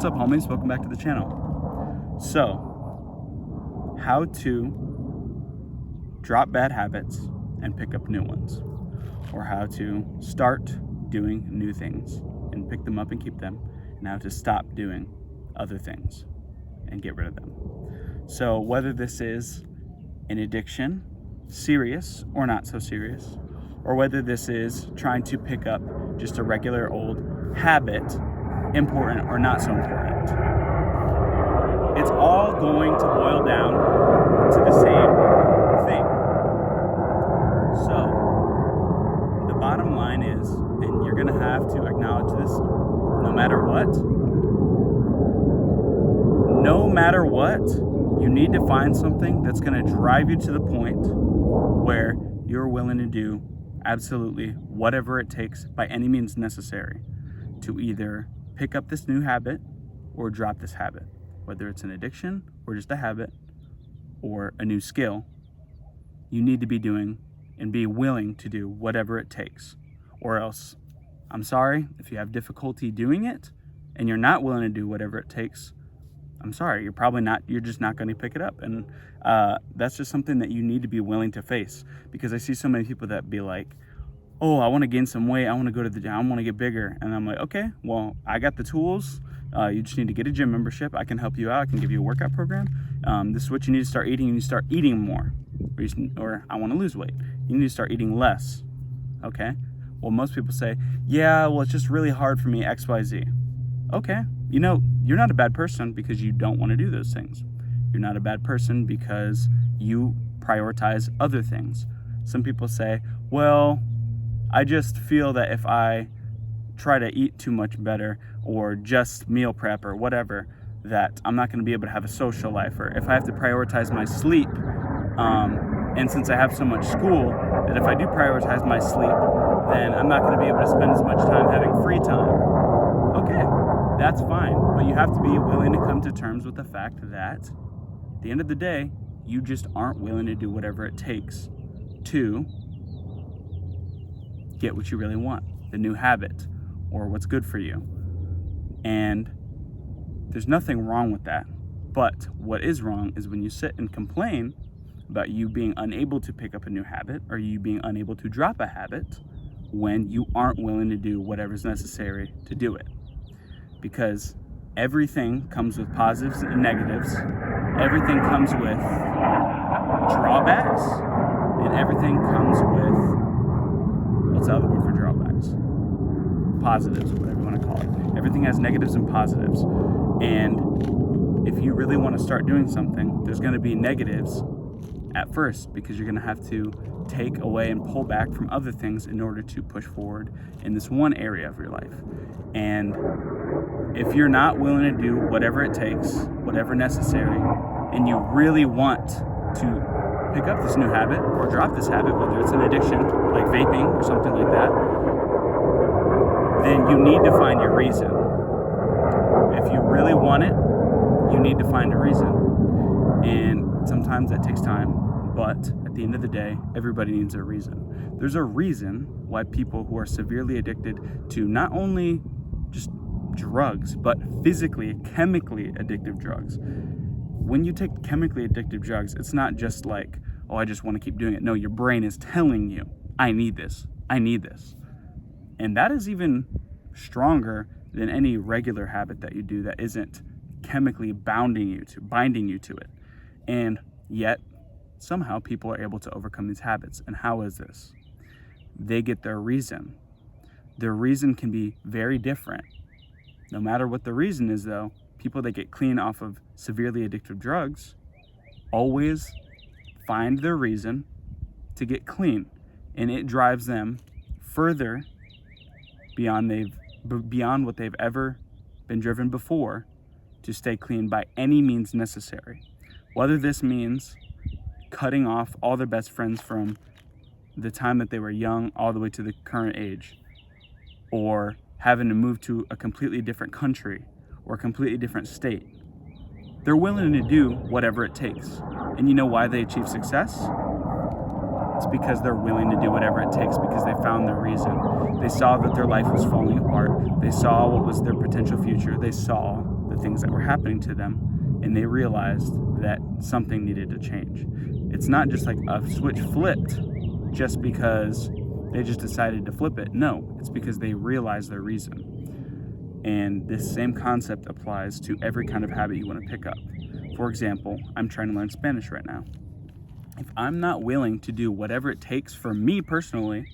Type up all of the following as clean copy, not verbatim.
What's up, homies? Welcome back to the channel. So, how to drop bad habits and pick up new ones, or how to start doing new things and pick them up and keep them, and how to stop doing other things and get rid of them. So whether this is an addiction, serious or not so serious, or whether this is trying to pick up just a regular old habit, important or not so important, it's all going to boil down to the same thing. So the bottom line is, and you're gonna have to acknowledge this no matter what, you need to find something that's gonna drive you to the point where you're willing to do absolutely whatever it takes by any means necessary to either pick up this new habit or drop this habit, whether it's an addiction or just a habit or a new skill. You need to be doing and be willing to do whatever it takes, or else, I'm sorry, if you have difficulty doing it and you're not willing to do whatever it takes, I'm sorry, you're just not going to pick it up. And that's just something that you need to be willing to face, because I see so many people that be like, oh, I want to gain some weight, I want to go to the gym, I want to get bigger. And I'm like, okay, well, I got the tools. You just need to get a gym membership. I can help you out. I can give you a workout program. This is what you need to start eating. You need to start eating more. Or I want to lose weight. You need to start eating less. Okay? Well, most people say, yeah, well, it's just really hard for me, XYZ. Okay, you're not a bad person because you don't want to do those things. You're not a bad person because you prioritize other things. Some people say, well, I just feel that if I try to eat too much better or just meal prep or whatever, that I'm not going to be able to have a social life, or if I have to prioritize my sleep, and since I have so much school, that if I do prioritize my sleep, then I'm not going to be able to spend as much time having free time. Okay, that's fine, but you have to be willing to come to terms with the fact that at the end of the day, you just aren't willing to do whatever it takes to get what you really want, the new habit, or what's good for you. And there's nothing wrong with that. But what is wrong is when you sit and complain about you being unable to pick up a new habit, or you being unable to drop a habit, when you aren't willing to do whatever's necessary to do it. Because everything comes with positives and negatives. Everything comes with drawbacks, and everything comes with, what's the other word for drawbacks? Positives, or whatever you want to call it. Everything has negatives and positives. And if you really want to start doing something, there's going to be negatives at first, because you're going to have to take away and pull back from other things in order to push forward in this one area of your life. And if you're not willing to do whatever it takes, whatever necessary, and you really want to pick up this new habit or drop this habit, whether it's an addiction like vaping or something like that, then you need to find your reason. If you really want it, you need to find a reason. And sometimes that takes time, but at the end of the day, everybody needs a reason. There's a reason why people who are severely addicted to not only just drugs, but physically, chemically addictive drugs. When you take chemically addictive drugs, it's not just like, oh, I just want to keep doing it. No, your brain is telling you, I need this, I need this. And that is even stronger than any regular habit that you do that isn't chemically binding you to it. And yet, somehow people are able to overcome these habits. And how is this? They get their reason. Their reason can be very different. No matter what the reason is, though, people that get clean off of severely addictive drugs always find their reason to get clean. And it drives them further beyond what they've ever been driven before to stay clean by any means necessary. Whether this means cutting off all their best friends from the time that they were young all the way to the current age, or having to move to a completely different country or a completely different state. They're willing to do whatever it takes. And you know why they achieve success? It's because they're willing to do whatever it takes because they found their reason. They saw that their life was falling apart. They saw what was their potential future. They saw the things that were happening to them, and they realized that something needed to change. It's not just like a switch flipped just because they just decided to flip it. No, it's because they realized their reason. And this same concept applies to every kind of habit you want to pick up. For example, I'm trying to learn Spanish right now. If I'm not willing to do whatever it takes for me personally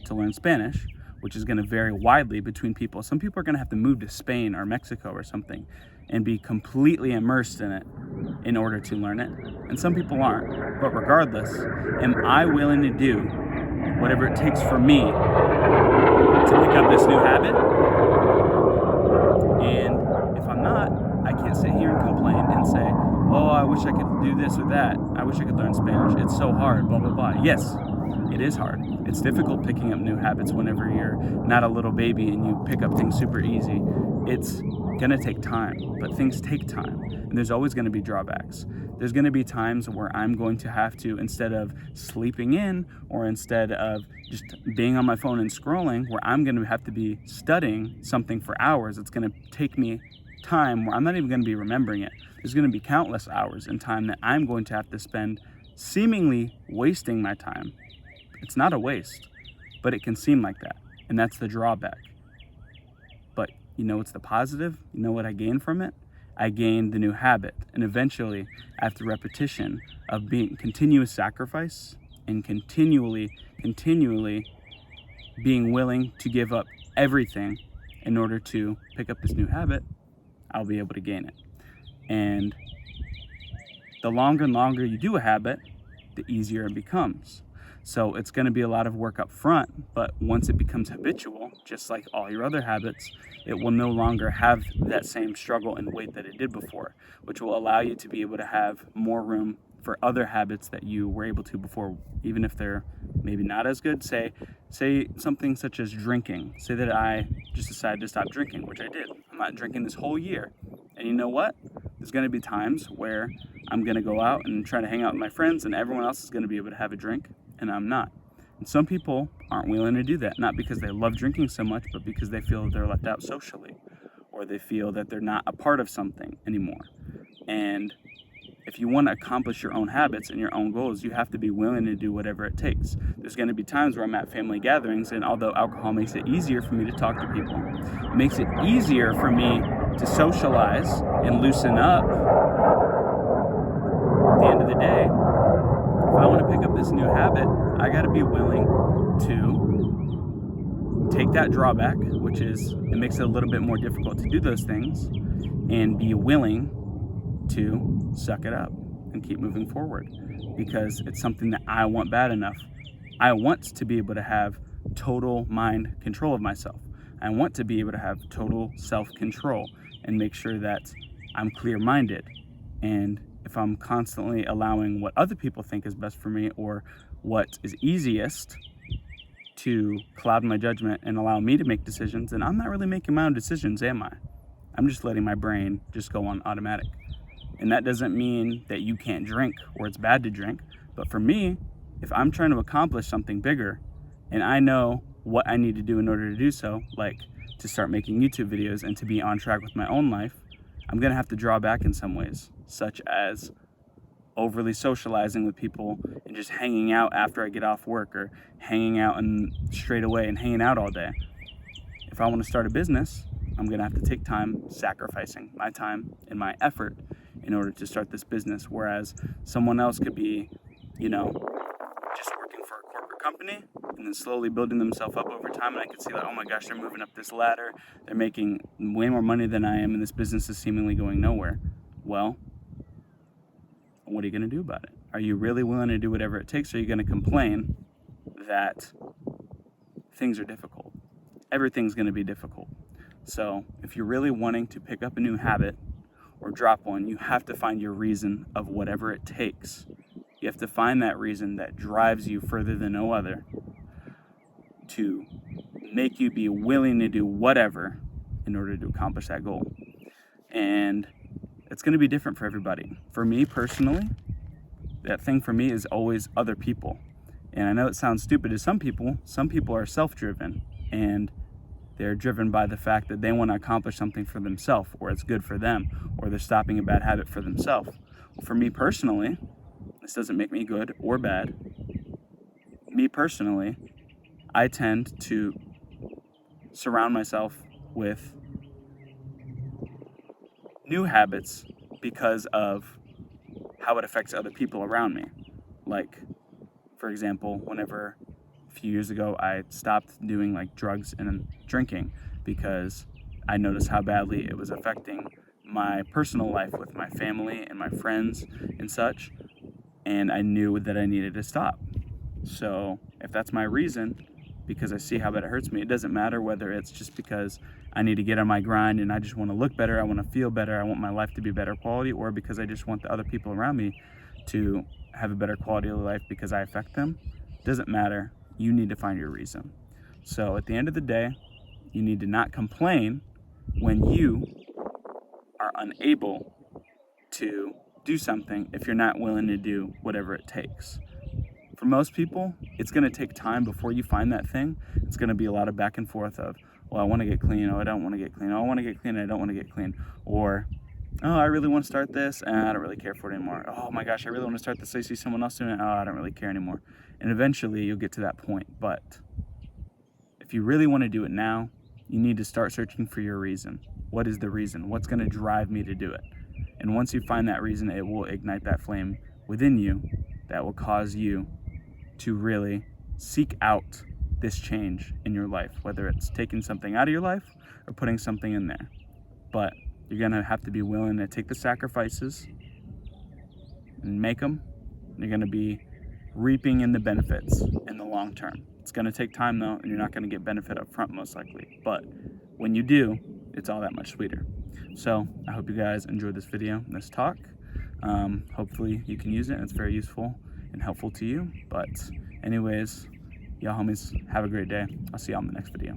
to learn Spanish, which is going to vary widely between people. Some people are going to have to move to Spain or Mexico or something and be completely immersed in it in order to learn it. And some people aren't. But regardless, am I willing to do whatever it takes for me to pick up this new habit? And if I'm not, I can't sit here and complain and say, oh, I wish I could do this or that. I wish I could learn Spanish. It's so hard, blah, blah, blah. Yes, it is hard. It's difficult picking up new habits whenever you're not a little baby and you pick up things super easy. It's going to take time, but things take time. And there's always going to be drawbacks. There's going to be times where I'm going to have to, instead of sleeping in or instead of just being on my phone and scrolling, where I'm going to have to be studying something for hours. It's going to take me time where I'm not even going to be remembering it. There's going to be countless hours in time that I'm going to have to spend seemingly wasting my time. It's not a waste, but it can seem like that. And that's the drawback. But you know what's the positive? You know what I gained from it? I gained the new habit. And eventually, after repetition of being continuous sacrifice and continually being willing to give up everything in order to pick up this new habit, I'll be able to gain it. And the longer and longer you do a habit, the easier it becomes. So it's going to be a lot of work up front, but once it becomes habitual, just like all your other habits, it will no longer have that same struggle and weight that it did before, which will allow you to be able to have more room for other habits that you were able to before, even if they're maybe not as good. Say something such as drinking. Say that I just decided to stop drinking, which I did. I'm not drinking this whole year. And you know what? There's going to be times where I'm going to go out and try to hang out with my friends and everyone else is going to be able to have a drink and I'm not. And some people aren't willing to do that, not because they love drinking so much, but because they feel they're left out socially or they feel that they're not a part of something anymore. And if you want to accomplish your own habits and your own goals, you have to be willing to do whatever it takes. There's going to be times where I'm at family gatherings, and although alcohol makes it easier for me to talk to people, it makes it easier for me to socialize and loosen up. At the end of the day, if I want to pick up this new habit, I got to be willing to take that drawback, which is it makes it a little bit more difficult to do those things, and be willing to suck it up and keep moving forward because it's something that I want bad enough. I want to be able to have total mind control of myself. I want to be able to have total self-control and make sure that I'm clear-minded. And if I'm constantly allowing what other people think is best for me or what is easiest to cloud my judgment and allow me to make decisions, then I'm not really making my own decisions, am I? I'm just letting my brain just go on automatic. And that doesn't mean that you can't drink or it's bad to drink. But for me, if I'm trying to accomplish something bigger and I know what I need to do in order to do so, like to start making YouTube videos and to be on track with my own life, I'm going to have to draw back in some ways, such as overly socializing with people and just hanging out after I get off work or hanging out and straight away and hanging out all day. If I want to start a business, I'm going to have to take time sacrificing my time and my effort in order to start this business, whereas someone else could be, just working for a corporate company and then slowly building themselves up over time, and I could see like, oh my gosh, they're moving up this ladder, they're making way more money than I am, and this business is seemingly going nowhere. Well, what are you going to do about it? Are you really willing to do whatever it takes, or are you going to complain that things are difficult? Everything's going to be difficult. So if you're really wanting to pick up a new habit or drop one, you have to find your reason of whatever it takes. You have to find that reason that drives you further than no other to make you be willing to do whatever in order to accomplish that goal. And it's going to be different for everybody. For me personally, that thing for me is always other people. And I know it sounds stupid to some people. Some people are self-driven, and they're driven by the fact that they want to accomplish something for themselves, or it's good for them, or they're stopping a bad habit for themselves. Well, for me personally, this doesn't make me good or bad. Me personally, I tend to surround myself with new habits because of how it affects other people around me. Like, for example, whenever a few years ago I stopped doing like drugs and drinking because I noticed how badly it was affecting my personal life with my family and my friends and such, and I knew that I needed to stop. So if that's my reason, because I see how bad it hurts me, it doesn't matter whether it's just because I need to get on my grind and I just want to look better, I want to feel better, I want my life to be better quality, or because I just want the other people around me to have a better quality of life because I affect them. It doesn't matter. You need to find your reason. So at the end of the day, you need to not complain when you are unable to do something if you're not willing to do whatever it takes. For most people, it's going to take time before you find that thing. It's going to be a lot of back and forth of, well, I want to get clean, oh, I don't want to get clean, oh, I want to get clean, I don't want to get clean, or, oh, I really want to start this, and I don't really care for it anymore. Oh my gosh, I really want to start this, I see someone else doing it, oh, I don't really care anymore. And eventually you'll get to that point, but if you really want to do it now, you need to start searching for your reason. What is the reason? What's going to drive me to do it? And once you find that reason, it will ignite that flame within you that will cause you to really seek out this change in your life, whether it's taking something out of your life or putting something in there. But you're gonna have to be willing to take the sacrifices and make them. You're gonna be reaping in the benefits in the long term. It's gonna take time though, and you're not gonna get benefit up front most likely. But when you do, it's all that much sweeter. So I hope you guys enjoyed this video, this talk. Hopefully you can use it and it's very useful and helpful to you. But anyways, y'all homies, have a great day. I'll see y'all in the next video.